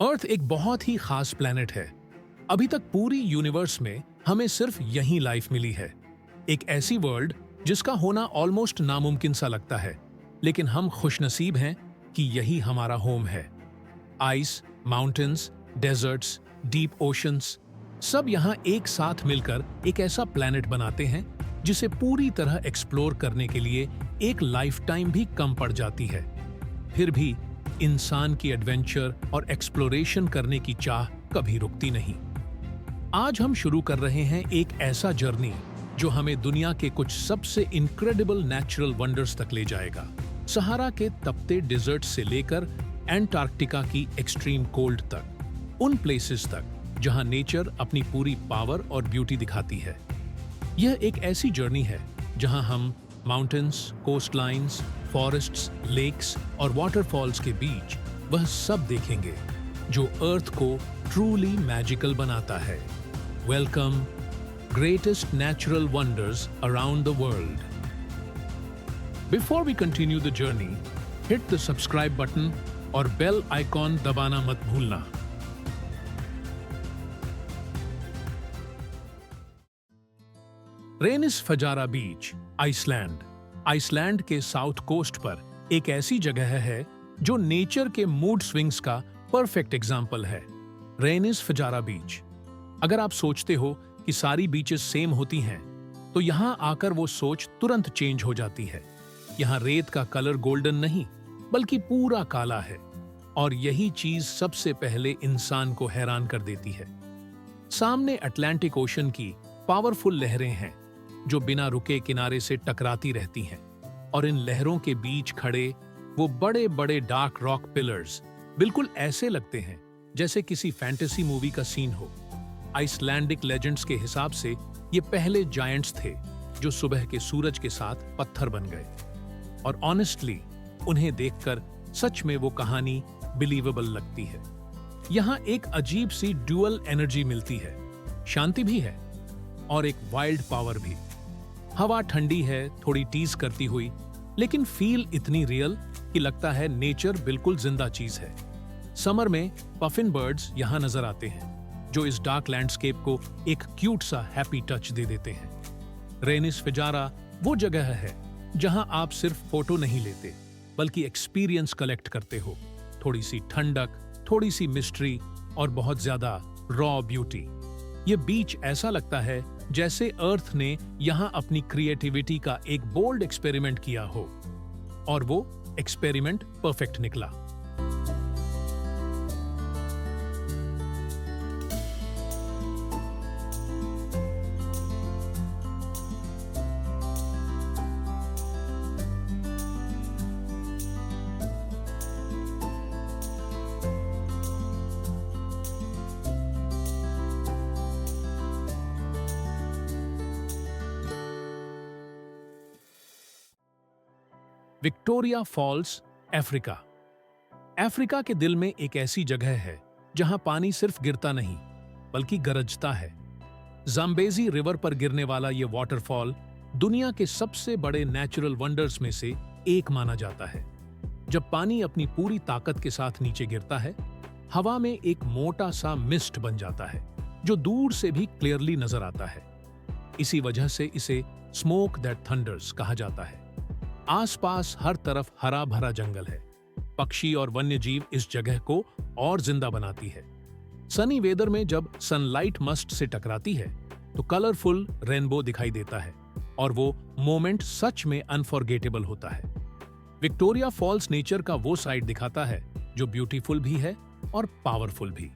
अर्थ एक बहुत ही खास प्लेनेट है। अभी तक पूरी यूनिवर्स में हमें सिर्फ यही लाइफ मिली है। एक ऐसी वर्ल्ड जिसका होना ऑलमोस्ट नामुमकिन सा लगता है, लेकिन हम खुशनसीब हैं कि यही हमारा होम है। Ice, mountains, deserts, deep oceans, सब यहाँ एक साथ मिलकर एक ऐसा प्लेनेट बनाते हैं जिसे पूरी तरह एक्सप्लोर करने के लिए एक लाइफ टाइम भी कम पड़ जाती है। फिर भी इंसान की एडवेंचर और एक्सप्लोरेशन करने की चाह कभी रुकती नहीं। आज हम शुरू कर रहे हैं एक ऐसा जर्नी जो हमें दुनिया के कुछ सबसे इनक्रेडिबल नेचुरल वंडर्स तक ले जाएगा। सहारा के तपते डिजर्ट से लेकर एंटार्क्टिका की एक्सट्रीम कोल्ड तक, उन प्लेसेस तक जहां नेचर अपनी पूरी पावर और ब्यूटी दिखाती है। यह एक ऐसी जर्नी है जहां हम माउंटेन्स, कोस्टलाइंस, फॉरेस्ट्स, लेक्स और वाटरफॉल्स के बीच वह सब देखेंगे जो अर्थ को ट्रूली मैजिकल बनाता है। Welcome, greatest natural wonders around the world. Before we continue the journey, hit the subscribe button और बेल आइकॉन दबाना मत भूलना। Reynisfjara beach, Iceland. Iceland के साउथ कोस्ट पर एक ऐसी जगह है जो नेचर के मूड स्विंग्स का परफेक्ट एग्जाम्पल है। रेनिस फजारा बीच। अगर आप सोचते हो कि सारी बीचेस सेम होती हैं, तो यहां आकर वो सोच तुरंत चेंज हो जाती है। यहां रेत का कलर गोल्डन नहीं, बल्कि पूरा काला है, और यही चीज सबसे पहले इंसान को हैरान कर देती है। सामने अटलांटिक ओशन की पावरफुल लहरें हैं जो बिना रुके किनारे से टकराती रहती हैं, और इन लहरों के बीच खड़े वो बड़े बड़े डार्क रॉक पिलर्स बिल्कुल ऐसे लगते हैं जैसे किसी फैंटेसी मूवी का सीन हो। आइसलैंडिक लेजेंड्स के हिसाब से ये पहले जायंट्स थे जो सुबह के सूरज के साथ पत्थर बन गए, और ऑनेस्टली उन्हें देखकर सच में वो कहानी बिलीवेबल लगती है। यहाँ एक अजीब सी ड्यूअल एनर्जी मिलती है, शांति भी है और एक वाइल्ड पावर भी। हवा ठंडी है, थोड़ी टीज करती हुई, लेकिन फील इतनी रियल कि लगता है नेचर बिल्कुल जिंदा चीज है। समर में पफिन बर्ड्स यहाँ नजर आते हैं जो इस डार्क लैंडस्केप को एक क्यूट सा हैप्पी टच दे देते हैं। रेनिस फजारा वो जगह है जहां आप सिर्फ फोटो नहीं लेते, बल्कि एक्सपीरियंस कलेक्ट करते हो। थोड़ी सी ठंडक, थोड़ी सी मिस्ट्री और बहुत ज्यादा रॉ ब्यूटी। ये बीच ऐसा लगता है जैसे अर्थ ने यहाँ अपनी क्रिएटिविटी का एक बोल्ड एक्सपेरिमेंट किया हो, और वो एक्सपेरिमेंट परफेक्ट निकला। Victoria Falls, Africa. अफ्रीका के दिल में एक ऐसी जगह है जहां पानी सिर्फ गिरता नहीं, बल्कि गरजता है। जाम्बेजी रिवर पर गिरने वाला ये वाटरफॉल दुनिया के सबसे बड़े नेचुरल वंडर्स में से एक माना जाता है। जब पानी अपनी पूरी ताकत के साथ नीचे गिरता है, हवा में एक मोटा सा मिस्ट बन जाता है जो दूर से भी क्लियरली नजर आता है। इसी वजह से इसे स्मोक दैट थंडर्स कहा जाता है। आसपास हर तरफ हरा भरा जंगल है। पक्षी और वन्यजीव इस जगह को और जिंदा बनाती है। सनी वेदर में जब सनलाइट मस्ट से टकराती है तो कलरफुल रेनबो दिखाई देता है, और वो मोमेंट सच में अनफॉरगेटेबल होता है। विक्टोरिया फॉल्स नेचर का वो साइड दिखाता है जो ब्यूटीफुल भी है और पावरफुल भी।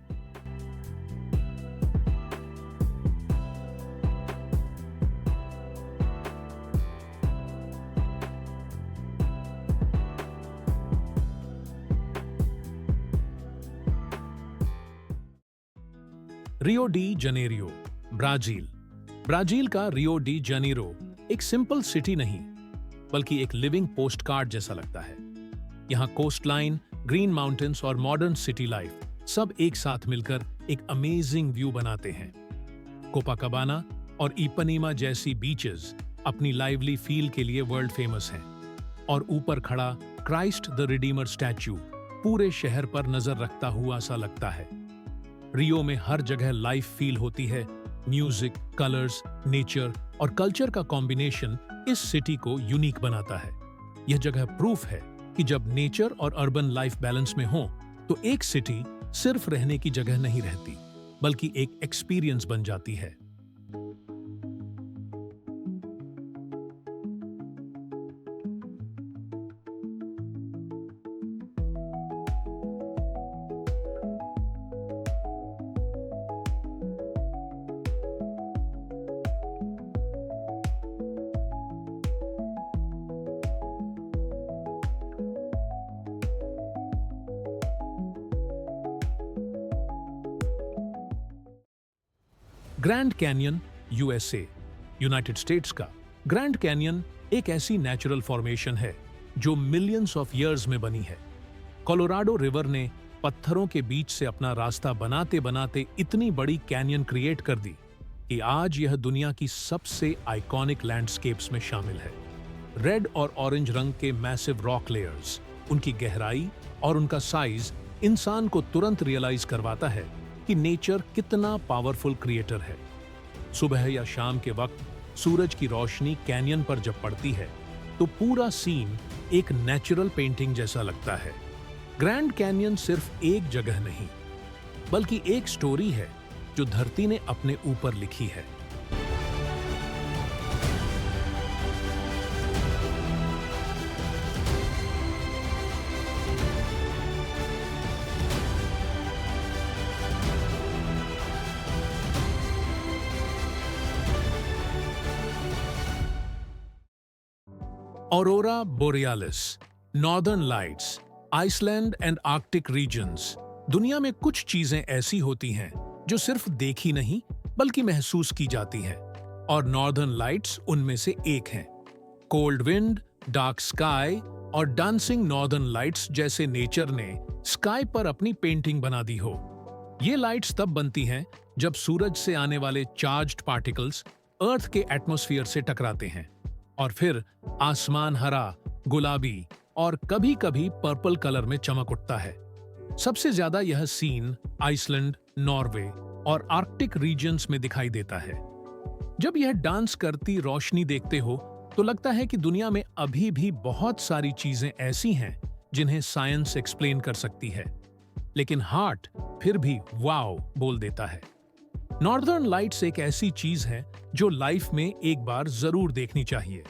Rio de Janeiro, Brazil. Brazil का रियो डी जनेरो एक सिंपल सिटी नहीं, बल्कि एक लिविंग पोस्टकार्ड जैसा लगता है। यहाँ कोस्टलाइन, ग्रीन माउंटेन्स और मॉडर्न सिटी लाइफ सब एक साथ मिलकर एक अमेजिंग व्यू बनाते हैं। कोपाकाबाना और इपनीमा जैसी बीचेस अपनी लाइवली फील के लिए वर्ल्ड फेमस हैं, और ऊपर खड़ा क्राइस्ट द रिडीमर स्टैच्यू पूरे शहर पर नजर रखता हुआ सा लगता है। रियो में हर जगह लाइफ फील होती है। म्यूजिक, कलर्स, नेचर और कल्चर का कॉम्बिनेशन इस सिटी को यूनिक बनाता है। यह जगह प्रूफ है कि जब नेचर और अर्बन लाइफ बैलेंस में हो तो एक सिटी सिर्फ रहने की जगह नहीं रहती, बल्कि एक एक्सपीरियंस बन जाती है। Grand canyon, USA, United states का ग्रैंड कैनियन एक ऐसी नेचुरल फॉर्मेशन है जो मिलियंस ऑफ ईयर्स में बनी है। कोलोराडो रिवर ने पत्थरों के बीच से अपना रास्ता बनाते बनाते इतनी बड़ी कैनियन क्रिएट कर दी कि आज यह दुनिया की सबसे आइकॉनिक लैंडस्केप्स में शामिल है। रेड और ऑरेंज रंग के मैसिव रॉक लेयर्स, उनकी गहराई और उनका साइज इंसान को तुरंत रियलाइज करवाता है कि नेचर कितना पावरफुल क्रिएटर है। सुबह या शाम के वक्त सूरज की रोशनी कैनियन पर जब पड़ती है तो पूरा सीन एक नेचुरल पेंटिंग जैसा लगता है। ग्रैंड कैनियन सिर्फ एक जगह नहीं, बल्कि एक स्टोरी है जो धरती ने अपने ऊपर लिखी है। Aurora borealis, northern lights, Iceland and Arctic regions. दुनिया में कुछ चीजें ऐसी होती हैं जो सिर्फ देखी नहीं बल्कि महसूस की जाती हैं, और नॉर्दर्न लाइट्स उनमें से एक हैं। कोल्ड विंड, डार्क स्काई और डांसिंग नॉर्दर्न लाइट्स जैसे नेचर ने स्काई पर अपनी पेंटिंग बना दी हो। ये लाइट्स तब बनती हैं जब सूरज से आने वाले चार्ज्ड पार्टिकल्स अर्थ के एटमॉस्फेयर से टकराते हैं और फिर आसमान हरा, गुलाबी और कभी-कभी पर्पल कलर में चमक उठता है। सबसे ज्यादा यह सीन आइसलैंड, नॉर्वे और आर्कटिक रीजन्स में दिखाई देता है। जब यह डांस करती रोशनी देखते हो तो लगता है कि दुनिया में अभी भी बहुत सारी चीजें ऐसी हैं जिन्हें साइंस एक्सप्लेन कर सकती है, लेकिन हार्ट फिर भी वाओ बोल देता है। नॉर्दर्न लाइट्स एक ऐसी चीज है जो लाइफ में एक बार जरूर देखनी चाहिए।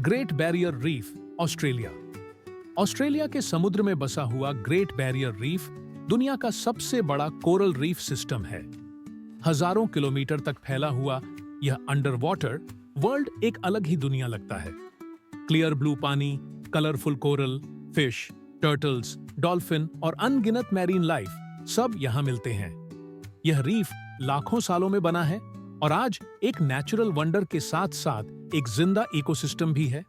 Great barrier reef, Australia. Australia के समुद्र में बसा हुआ ग्रेट बैरियर रीफ दुनिया का सबसे बड़ा कोरल रीफ सिस्टम है। हजारों किलोमीटर तक फैला हुआ यह अंडर वाटर वर्ल्ड एक अलग ही दुनिया लगता है। क्लियर ब्लू पानी, colourful coral, fish, turtles, dolphin और अनगिनत मैरीन लाइफ सब यहाँ मिलते हैं। यह रीफ लाखों सालों में बना है और आज एक नेचुरल वंडर के साथ साथ एक जिंदा इकोसिस्टम भी है।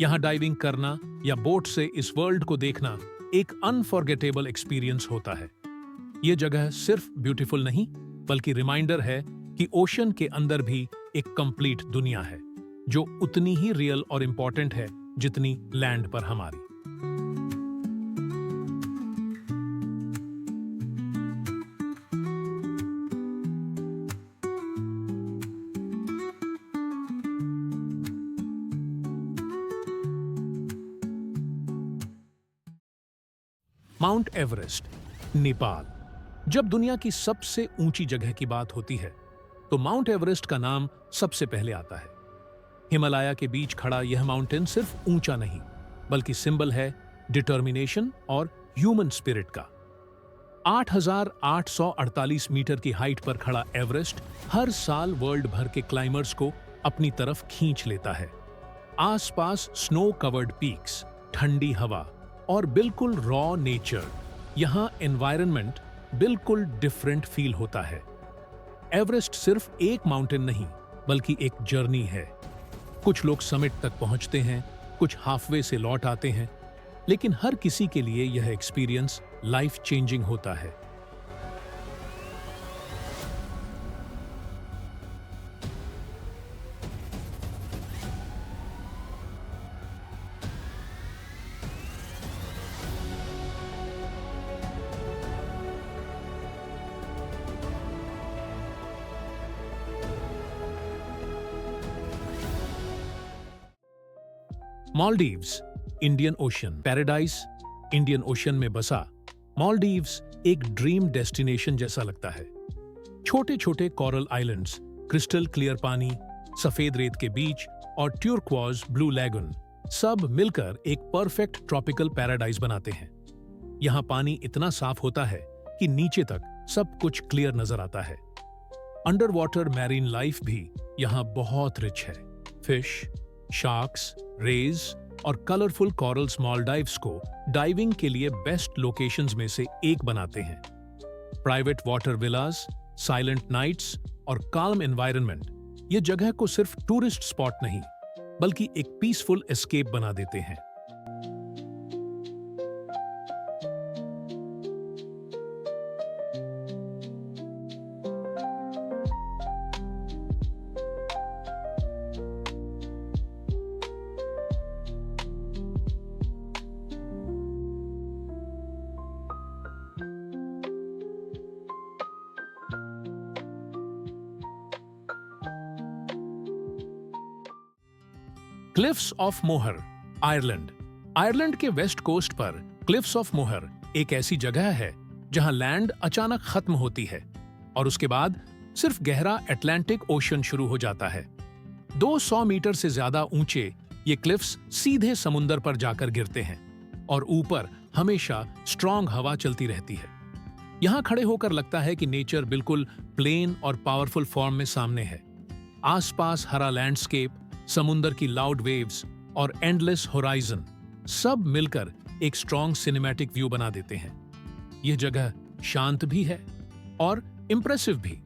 यहाँ डाइविंग करना या बोट से इस वर्ल्ड को देखना एक अनफॉरगेटेबल एक्सपीरियंस होता है। ये जगह सिर्फ ब्यूटीफुल नहीं, बल्कि रिमाइंडर है कि ओशन के अंदर भी एक कंप्लीट दुनिया है जो उतनी ही रियल और इंपॉर्टेंट है जितनी लैंड पर हमारी। Mount Everest, Nepal. जब दुनिया की सबसे ऊंची जगह की बात होती है तो माउंट एवरेस्ट का नाम सबसे पहले आता है। हिमालय के बीच खड़ा यह माउंटेन सिर्फ ऊंचा नहीं, बल्कि सिंबल है डिटर्मिनेशन और ह्यूमन स्पिरिट का। 8,848 मीटर की हाइट पर खड़ा एवरेस्ट हर साल वर्ल्ड भर के क्लाइंबर्स को अपनी तरफ खींच लेता है। आसपास स्नो कवर्ड पीक्स, ठंडी हवा और बिल्कुल रॉ नेचर, यहाँ एनवायरनमेंट बिल्कुल डिफरेंट फील होता है। एवरेस्ट सिर्फ एक माउंटेन नहीं, बल्कि एक जर्नी है। कुछ लोग समिट तक पहुंचते हैं, कुछ हाफवे से लौट आते हैं, लेकिन हर किसी के लिए यह एक्सपीरियंस लाइफ चेंजिंग होता है। Maldives, Indian ocean paradise. Indian ocean में बसा मालदीव्स एक ड्रीम डेस्टिनेशन जैसा लगता है। छोटे छोटे कोरल आइलैंड्स, क्रिस्टल क्लियर पानी, सफेद रेत के बीच और ट्यूरक्वाज ब्लू लैगून सब मिलकर एक परफेक्ट ट्रॉपिकल पैराडाइज बनाते हैं। यहाँ पानी इतना साफ होता है कि नीचे तक सब कुछ क्लियर नजर आता है। अंडर वाटर मैरीन लाइफ भी यहाँ बहुत रिच है। फिश, शार्क्स, रेज और कलरफुल कॉरल्स मालदीव्स को डाइविंग के लिए बेस्ट लोकेशंस में से एक बनाते हैं। प्राइवेट वाटर विलास, साइलेंट नाइट्स और काल्म एनवायरनमेंट ये जगह को सिर्फ टूरिस्ट स्पॉट नहीं बल्कि एक पीसफुल एस्केप बना देते हैं। क्लिफ्स ऑफ मोहर, आयरलैंड। आयरलैंड के वेस्ट कोस्ट पर क्लिफ्स ऑफ मोहर एक ऐसी जगह है जहां लैंड अचानक खत्म होती है और उसके बाद सिर्फ गहरा अटलांटिक ओशन शुरू हो जाता है। 200 मीटर से ज्यादा ऊंचे ये क्लिफ्स सीधे समुंदर पर जाकर गिरते हैं और ऊपर हमेशा स्ट्रॉन्ग हवा चलती रहती है। यहां खड़े होकर लगता है कि नेचर बिल्कुल प्लेन और पावरफुल फॉर्म में सामने है। आसपास हरा लैंडस्केप, समुंदर की लाउड वेव्स और एंडलेस होराइजन सब मिलकर एक स्ट्रॉन्ग सिनेमैटिक व्यू बना देते हैं। यह जगह शांत भी है और इंप्रेसिव भी।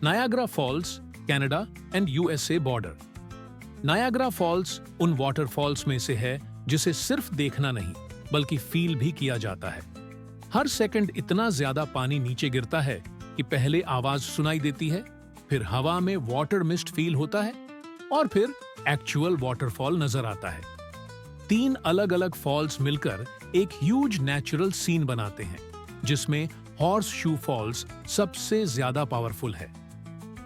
Niagara Falls, Canada and USA border. Niagara Falls उन वाटरफॉल्स में से है जिसे सिर्फ देखना नहीं बल्कि फील भी किया जाता है। हर सेकंड इतना ज्यादा पानी नीचे गिरता है कि पहले आवाज सुनाई देती है, फिर हवा में वाटर मिस्ट फील होता है और फिर एक्चुअल वाटरफॉल नजर आता है। 3 अलग अलग फॉल्स मिलकर एक ह्यूज नेचुरल सीन बनाते हैं जिसमें हॉर्स शू फॉल्स सबसे ज्यादा पावरफुल है।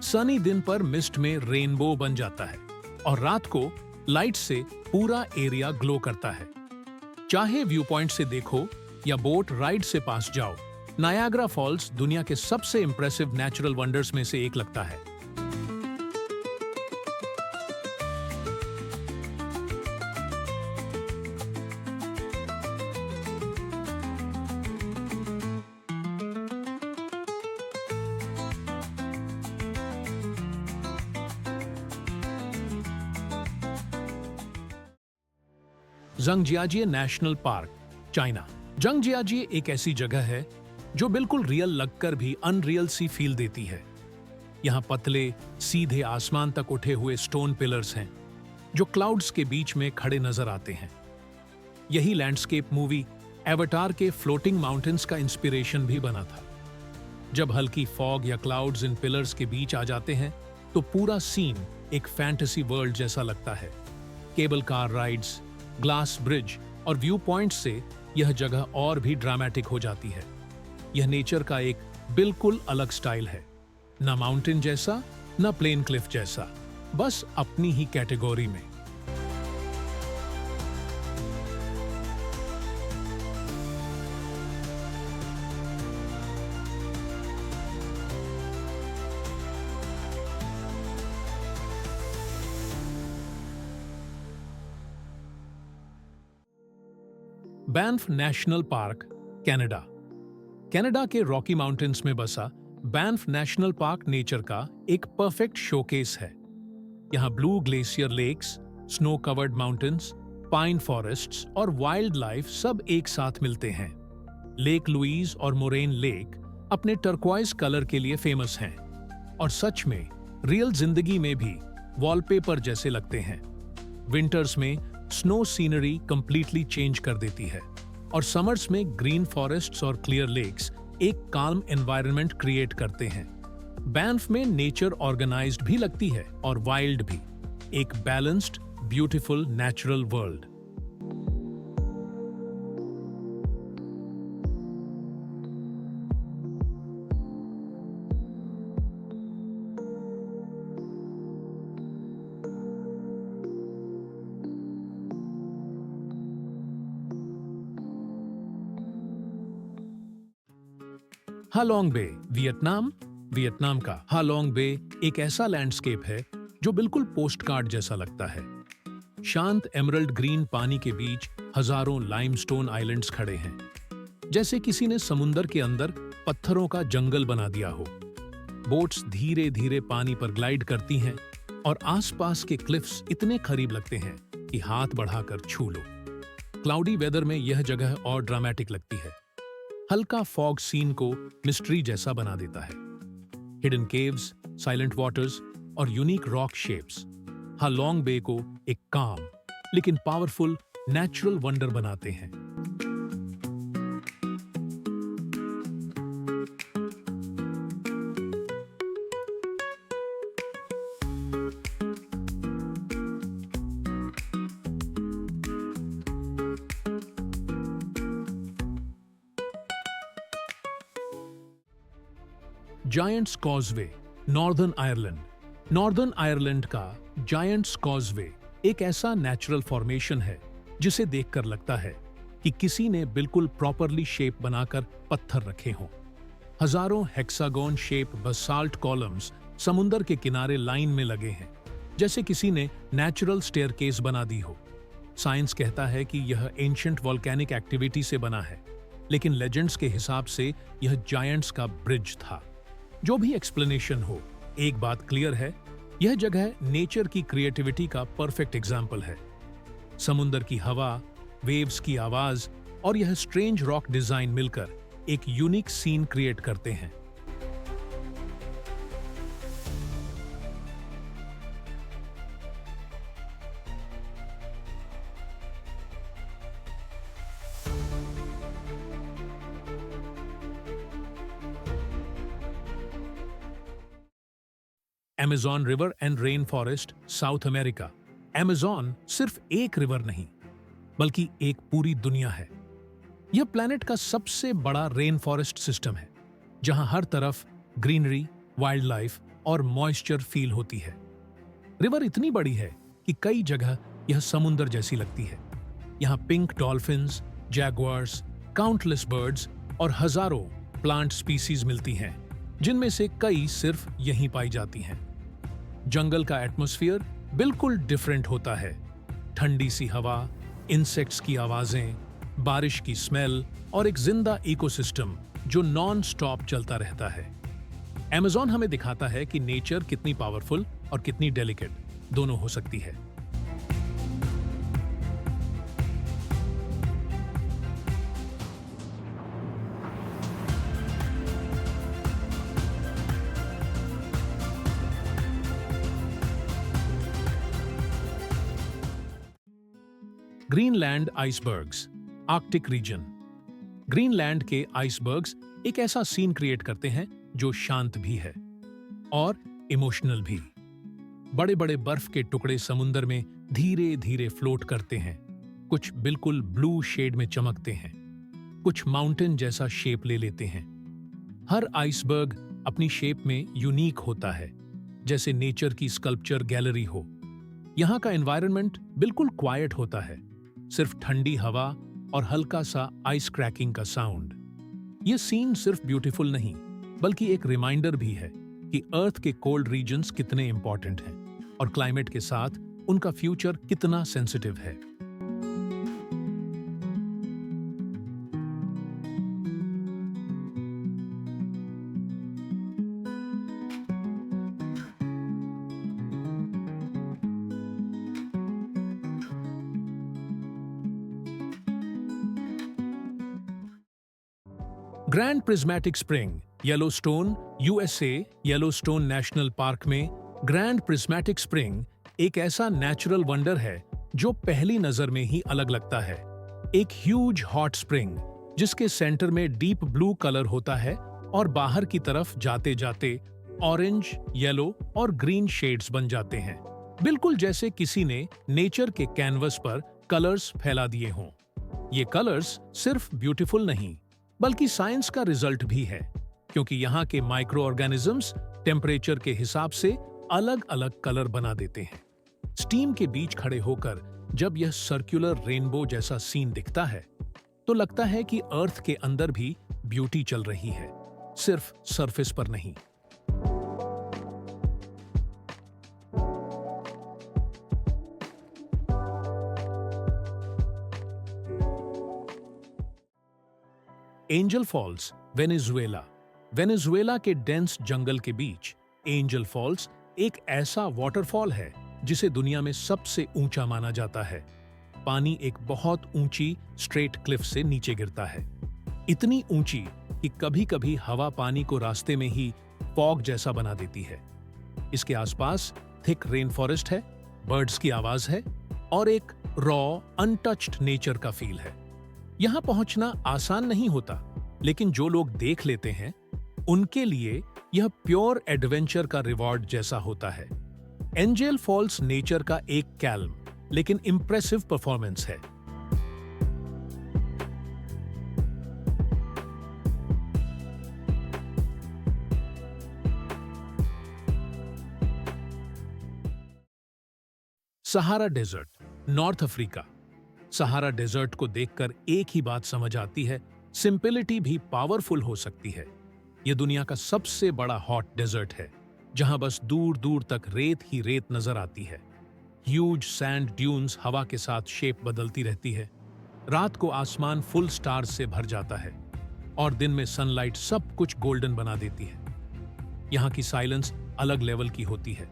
सनी दिन पर मिस्ट में रेनबो बन जाता है और रात को लाइट से पूरा एरिया ग्लो करता है। चाहे व्यू पॉइंट से देखो या बोट राइड से पास जाओ, नायाग्रा फॉल्स दुनिया के सबसे इंप्रेसिव नेचुरल वंडर्स में से एक लगता है। जंगजियाजिए नेशनल पार्क, चाइना। जंगजियाजिए एक ऐसी जगह है जो बिल्कुल रियल लगकर भी अनरियल सी फील देती है। यहाँ पतले सीधे आसमान तक उठे हुए स्टोन पिलर्स हैं जो क्लाउड्स के बीच में खड़े नजर आते हैं। यही लैंडस्केप मूवी एवाटार के फ्लोटिंग माउंटेन्स का इंस्पिरेशन भी बना था। जब हल्की फॉग या क्लाउड्स इन पिलर्स के बीच आ जाते हैं तो पूरा सीन एक फैंटेसी वर्ल्ड जैसा लगता है। Cable car rides, glass bridge और व्यू पॉइंट से यह जगह और भी ड्रामेटिक हो जाती है। यह नेचर का एक बिल्कुल अलग स्टाइल है, न माउंटेन जैसा न प्लेन क्लिफ जैसा, बस अपनी ही कैटेगरी में। Banff national park, Canada. Canada के रॉकी माउंटेन्स में बसा बैंफ नेशनल पार्क नेचर का एक परफेक्ट शोकेस है। यहाँ blue glacier lakes, snow covered mountains, pine forests और वाइल्ड लाइफ सब एक साथ मिलते हैं। लेक लुईस और मोरेन लेक अपने टर्क्वाइज कलर के लिए फेमस हैं और सच में रियल जिंदगी में भी वॉलपेपर जैसे लगते हैं। विंटर्स में स्नो सीनरी कंप्लीटली चेंज कर देती है और समर्स में ग्रीन फॉरेस्ट्स और क्लियर लेक्स एक काल्म एनवायरनमेंट क्रिएट करते हैं। बैंफ में नेचर ऑर्गेनाइज्ड भी लगती है और वाइल्ड भी, एक balanced beautiful natural world. Halong Bay, Vietnam का हालोंग बे एक ऐसा लैंडस्केप है जो बिल्कुल पोस्टकार्ड जैसा लगता है। शांत एमरल्ड ग्रीन पानी के बीच हजारों लाइमस्टोन आइलैंड्स खड़े हैं, जैसे किसी ने समुंदर के अंदर पत्थरों का जंगल बना दिया हो। बोट्स धीरे धीरे पानी पर ग्लाइड करती हैं और आसपास के क्लिफ्स इतने करीब लगते हैं कि हाथ बढ़ाकर छू लो। क्लाउडी वेदर में यह जगह और ड्रामेटिक लगती है। हल्का फॉग सीन को मिस्ट्री जैसा बना देता है। हिडन केव्स, साइलेंट वाटर्स और unique rock shapes Halong Bay को एक काम लेकिन पावरफुल नेचुरल वंडर बनाते हैं। जायंट्स कॉजवे, नॉर्दर्न आयरलैंड का जायंट्स कॉजवे एक ऐसा नेचुरल फॉर्मेशन है जिसे देखकर लगता है कि किसी ने बिल्कुल प्रॉपरली शेप बनाकर पत्थर रखे हों। हजारों हेक्सागोन शेप बसाल्ट कॉलम्स समुंदर के किनारे लाइन में लगे हैं, जैसे किसी ने नेचुरल स्टेयरकेस बना दी हो। साइंस कहता है कि यह एंशिएंट वोल्केनिक एक्टिविटी से बना है, लेकिन लेजेंड्स के हिसाब से यह जायंट्स का ब्रिज था। जो भी एक्सप्लेनेशन हो, एक बात क्लियर है, यह जगह नेचर की क्रिएटिविटी का परफेक्ट एग्जाम्पल है। समुंदर की हवा, वेव्स की आवाज और यह स्ट्रेंज रॉक डिजाइन मिलकर एक यूनिक सीन क्रिएट करते हैं। Amazon river and rain forest, south America. Amazon सिर्फ एक रिवर नहीं, बल्कि एक पूरी दुनिया है। यह प्लैनेट का सबसे बड़ा रेन फॉरेस्ट सिस्टम है, जहां हर तरफ ग्रीनरी, वाइल्ड लाइफ और मॉइस्चर फील होती है। रिवर इतनी बड़ी है कि कई जगह यह समुंदर जैसी लगती है। यहाँ pink dolphins, Jaguars, countless birds और हजारों प्लांट स्पीसीज मिलती हैं, जिनमें से कई सिर्फ यहीं पाई जाती हैं। जंगल का एटमॉस्फेयर बिल्कुल डिफरेंट होता है। ठंडी सी हवा, इंसेक्ट्स की आवाजें, बारिश की स्मेल और एक जिंदा इकोसिस्टम जो नॉन स्टॉप चलता रहता है। Amazon हमें दिखाता है कि नेचर कितनी पावरफुल और कितनी डेलिकेट दोनों हो सकती है। Greenland icebergs, Arctic region. Greenland के आइसबर्ग्स एक ऐसा सीन क्रिएट करते हैं जो शांत भी है और इमोशनल भी। बड़े बड़े बर्फ के टुकड़े समुंदर में धीरे धीरे फ्लोट करते हैं। कुछ बिल्कुल ब्लू शेड में चमकते हैं, कुछ माउंटेन जैसा शेप ले लेते हैं। हर आइसबर्ग अपनी शेप में यूनिक होता है, जैसे नेचर की स्कल्पचर गैलरी हो। यहाँ का एनवायरनमेंट बिल्कुल क्वाइट होता है, सिर्फ ठंडी हवा और हल्का सा आइस क्रैकिंग का साउंड। ये सीन सिर्फ ब्यूटीफुल नहीं, बल्कि एक रिमाइंडर भी है कि अर्थ के कोल्ड रीजन्स कितने इंपॉर्टेंट हैं और क्लाइमेट के साथ उनका फ्यूचर कितना सेंसिटिव है। Grand prismatic spring Yellowstone, USA. Yellowstone national park में ग्रैंड प्रिज्मेटिक स्प्रिंग एक ऐसा नेचुरल वंडर है जो पहली नजर में ही अलग लगता है। एक ह्यूज हॉट स्प्रिंग जिसके सेंटर में डीप ब्लू कलर होता है और बाहर की तरफ जाते जाते ऑरेंज, येलो और ग्रीन शेड्स बन जाते हैं, बिल्कुल जैसे किसी ने नेचर के कैनवस पर कलर्स फैला दिए हों। ये कलर्स सिर्फ ब्यूटीफुल नहीं बल्कि साइंस का रिजल्ट भी है, क्योंकि यहाँ के माइक्रो ऑर्गेनिजम्स टेम्परेचर के हिसाब से अलग अलग कलर बना देते हैं। स्टीम के बीच खड़े होकर जब यह सर्कुलर रेनबो जैसा सीन दिखता है तो लगता है कि अर्थ के अंदर भी ब्यूटी चल रही है, सिर्फ सरफेस पर नहीं। Angel Falls, Venezuela. वेनेजुएला के डेंस जंगल के बीच एंजल फॉल्स एक ऐसा वाटरफॉल है जिसे दुनिया में सबसे ऊंचा माना जाता है। पानी एक बहुत ऊंची स्ट्रेट क्लिफ से नीचे गिरता है, इतनी ऊंची कि कभी-कभी हवा पानी को रास्ते में ही फॉग जैसा बना देती है। इसके आसपास थिक रेन फॉरेस्ट है, बर्ड्स की आवाज है और एक रॉ अनटच्ड नेचर का फील है। यहां पहुंचना आसान नहीं होता, लेकिन जो लोग देख लेते हैं उनके लिए यह प्योर एडवेंचर का रिवॉर्ड जैसा होता है। एंजल फॉल्स नेचर का एक कैल्म लेकिन इंप्रेसिव परफॉर्मेंस है। Sahara desert, north Africa. Sahara desert को देखकर एक ही बात समझ आती है, सिंपलिटी भी पावरफुल हो सकती है। यह दुनिया का सबसे बड़ा हॉट डेजर्ट है, जहां बस दूर दूर तक रेत ही रेत नजर आती है। ह्यूज सैंड ड्यून्स हवा के साथ शेप बदलती रहती है। रात को आसमान फुल स्टार्स से भर जाता है और दिन में सनलाइट सब कुछ गोल्डन बना देती है। यहाँ की साइलेंस अलग लेवल की होती है,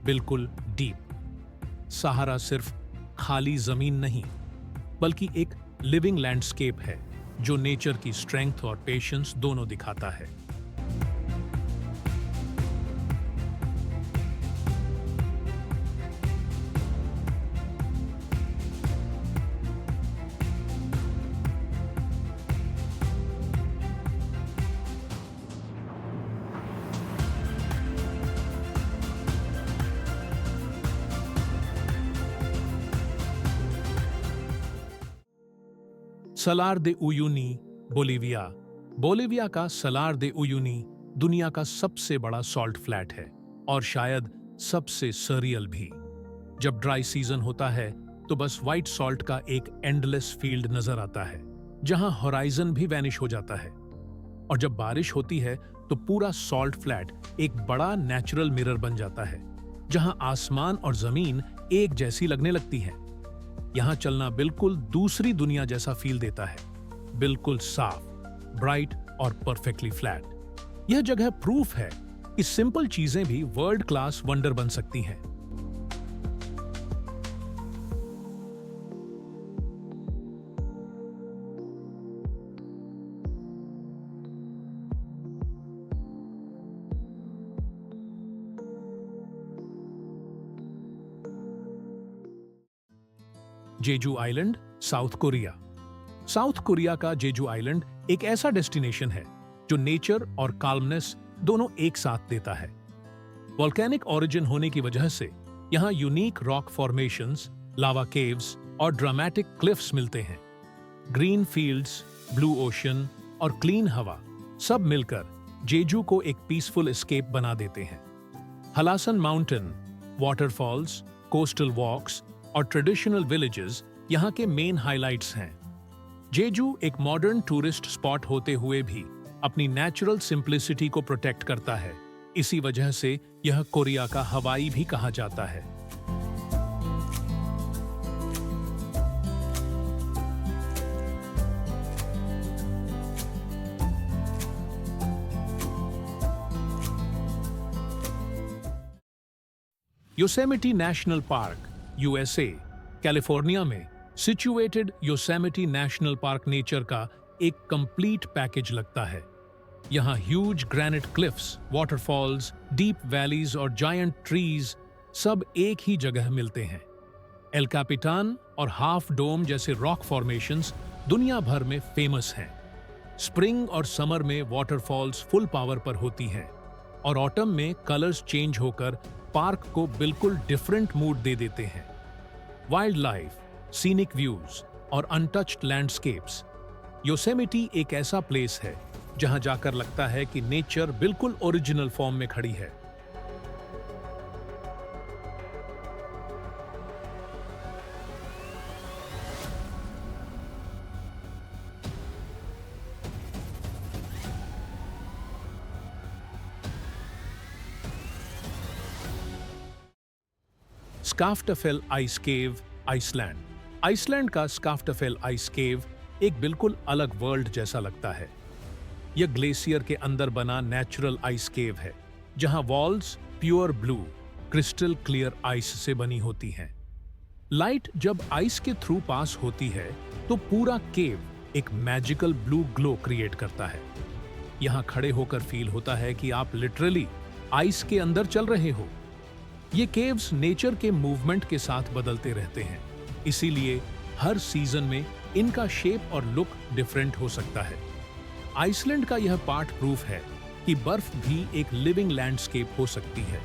बिल्कुल डीप। सहारा सिर्फ खाली जमीन नहीं बल्कि एक लिविंग लैंडस्केप है जो नेचर की स्ट्रेंथ और पेशेंस दोनों दिखाता है। सलार दे उयुनी, बोलिविया। बोलिविया का सलार दे उयुनी दुनिया का सबसे बड़ा सॉल्ट फ्लैट है और शायद सबसे सरियल भी। जब ड्राई सीजन होता है तो बस व्हाइट सॉल्ट का एक एंडलेस फील्ड नजर आता है जहां होराइजन भी वैनिश हो जाता है, और जब बारिश होती है तो पूरा सॉल्ट फ्लैट एक बड़ा नेचुरल मिरर बन जाता है जहां आसमान और जमीन एक जैसी लगने लगती है। यहां चलना बिल्कुल दूसरी दुनिया जैसा फील देता है, बिल्कुल साफ, ब्राइट और परफेक्टली फ्लैट। यह जगह प्रूफ है कि सिंपल चीजें भी वर्ल्ड क्लास वंडर बन सकती हैं। Jeju island, South Korea. South Korea का जेजू आइलैंड एक ऐसा डेस्टिनेशन है जो नेचर और काल्मनेस दोनों एक साथ देता है। वोल्केनिक ओरिजिन होने की वजह से यहां यूनिक रॉक फॉर्मेशंस, लावा केव्स और ड्रामेटिक क्लिफ्स मिलते हैं। ग्रीन फील्ड्स, ब्लू ओशन और क्लीन हवा सब मिलकर जेजू को एक पीसफुल एस्केप बना देते हैं। हलासन माउंटेन, वाटरफॉल्स, कोस्टल वॉक्स और ट्रेडिशनल विलेजेस यहाँ के मेन हाइलाइट्स हैं। जेजू एक मॉडर्न टूरिस्ट स्पॉट होते हुए भी अपनी नेचुरल सिंप्लिसिटी को प्रोटेक्ट करता है। इसी वजह से यह कोरिया का हवाई भी कहा जाता है। Yosemite National Park, USA. California में situated Yosemite National Park nature का एक कंप्लीट पैकेज लगता है। यहाँ huge granite cliffs, waterfalls, deep valleys और जायंट ट्रीज सब एक ही जगह मिलते हैं। एल कैपिटान और हाफ डोम जैसे रॉक फॉर्मेशंस दुनिया भर में फेमस हैं। स्प्रिंग और समर में वाटरफॉल्स फुल पावर पर होती हैं और ऑटम में कलर्स चेंज होकर पार्क को बिल्कुल डिफरेंट मूड दे देते हैं। वाइल्ड लाइफ, सीनिक व्यूज और अनटच्ड लैंडस्केप्स। योसेमिटी एक ऐसा प्लेस है जहां जाकर लगता है कि नेचर बिल्कुल ओरिजिनल फॉर्म में खड़ी है। स्काफ्टफेल आइस केव, आइसलैंड। आइसलैंड का स्काफ्टफेल आइस केव एक बिल्कुल अलग वर्ल्ड जैसा लगता है। यह ग्लेशियर के अंदर बना नेचुरल आइस केव है, जहां walls pure blue crystal clear ice से बनी होती हैं। लाइट जब आइस के थ्रू पास होती है तो पूरा केव एक मैजिकल ब्लू ग्लो क्रिएट करता है। यहां खड़े होकर फील होता है कि आप लिटरली आइस के अंदर चल रहे हो। ये केव्स नेचर के मूवमेंट के साथ बदलते रहते हैं, इसीलिए हर सीजन में इनका शेप और लुक डिफरेंट हो सकता है। आइसलैंड का यह पार्ट प्रूफ है कि बर्फ भी एक लिविंग लैंडस्केप हो सकती है।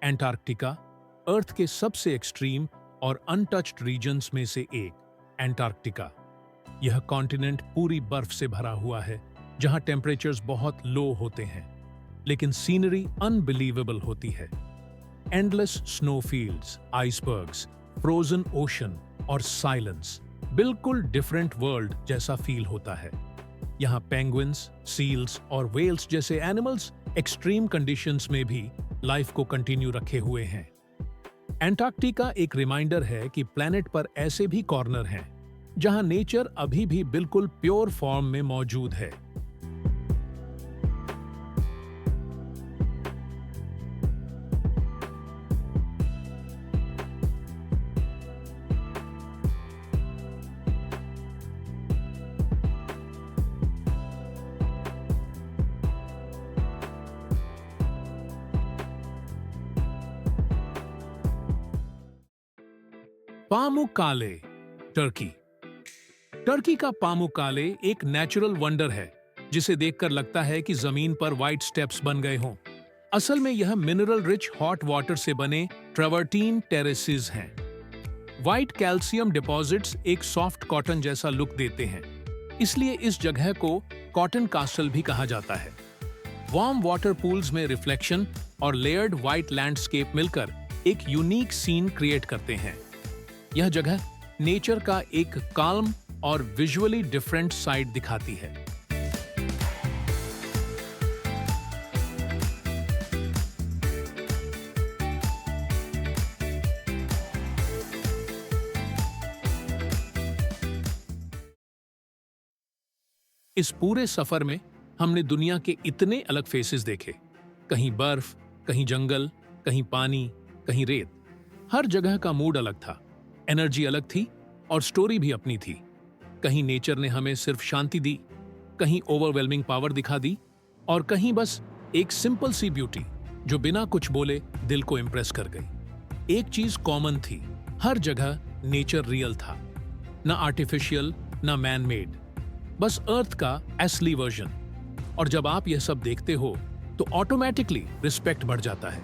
एंटार्क्टिका अर्थ के सबसे एक्सट्रीम और अनटच्ड रीजन्स में से एक। एंटार्क्टिका यह कॉन्टिनेंट पूरी बर्फ से भरा हुआ है, जहां टेम्परेचर्स बहुत लो होते हैं, लेकिन सीनरी अनबिलीवेबल होती है। एंडलेस स्नोफील्ड्स, आइसबर्ग्स, फ्रोजन ओशन और साइलेंस, बिल्कुल डिफरेंट वर्ल्ड जैसा फील होता है। यहाँ पेंगुइन्स, सील्स और व्हेल्स जैसे एनिमल्स एक्सट्रीम कंडीशंस में भी लाइफ को कंटिन्यू रखे हुए हैं। एंटार्क्टिका एक रिमाइंडर है कि प्लैनेट पर ऐसे भी कॉर्नर हैं जहां नेचर अभी भी बिल्कुल प्योर फॉर्म में मौजूद है। पामुक्काले, टर्की। टर्की का पामुक्काले एक नेचुरल वंडर है जिसे देखकर लगता है कि जमीन पर व्हाइट स्टेप्स बन गए हों। असल में यह मिनरल रिच हॉट वाटर से बने ट्रैवर्टीन टेरेसेस हैं। व्हाइट कैल्शियम डिपॉजिट्स एक सॉफ्ट कॉटन जैसा लुक देते हैं, इसलिए इस जगह को कॉटन कास्टल भी कहा जाता है। वार्म वाटर पूल्स में रिफ्लेक्शन और लेयर्ड व्हाइट लैंडस्केप मिलकर एक यूनिक सीन क्रिएट करते हैं। यह जगह नेचर का एक काल्म और विजुअली डिफरेंट साइड दिखाती है। इस पूरे सफर में हमने दुनिया के इतने अलग फेसेस देखे, कहीं बर्फ, कहीं जंगल, कहीं पानी, कहीं रेत। हर जगह का मूड अलग था, एनर्जी अलग थी और स्टोरी भी अपनी थी। कहीं नेचर ने हमें सिर्फ शांति दी, कहीं ओवरवेलमिंग पावर दिखा दी और कहीं बस एक सिंपल सी ब्यूटी जो बिना कुछ बोले दिल को इम्प्रेस कर गई। एक चीज कॉमन थी, हर जगह नेचर रियल था, ना आर्टिफिशियल ना मैन मेड, बस अर्थ का असली वर्जन। और जब आप यह सब देखते हो तो ऑटोमेटिकली रिस्पेक्ट बढ़ जाता है।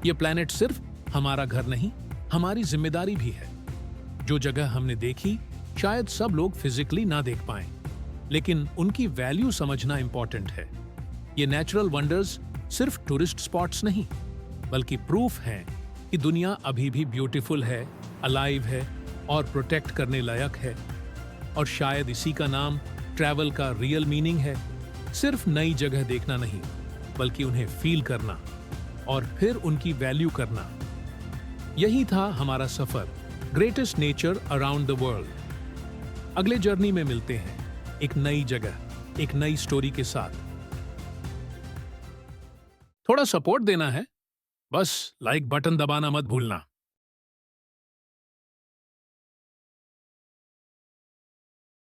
यह प्लैनेट सिर्फ हमारा घर नहीं, हमारी जिम्मेदारी भी है। जो जगह हमने देखी शायद सब लोग फिजिकली ना देख पाएं, लेकिन उनकी वैल्यू समझना इंपॉर्टेंट है। ये नेचुरल वंडर्स सिर्फ टूरिस्ट स्पॉट्स नहीं, बल्कि प्रूफ हैं कि दुनिया अभी भी ब्यूटीफुल है, अलाइव है और प्रोटेक्ट करने लायक है। और शायद इसी का नाम ट्रैवल का रियल मीनिंग है, सिर्फ नई जगह देखना नहीं, बल्कि उन्हें फील करना और फिर उनकी वैल्यू करना। यही था हमारा सफर, greatest nature around the world. अगले जर्नी में मिलते हैं, एक नई जगह, एक नई स्टोरी के साथ। थोड़ा सपोर्ट देना है, बस लाइक बटन दबाना मत भूलना।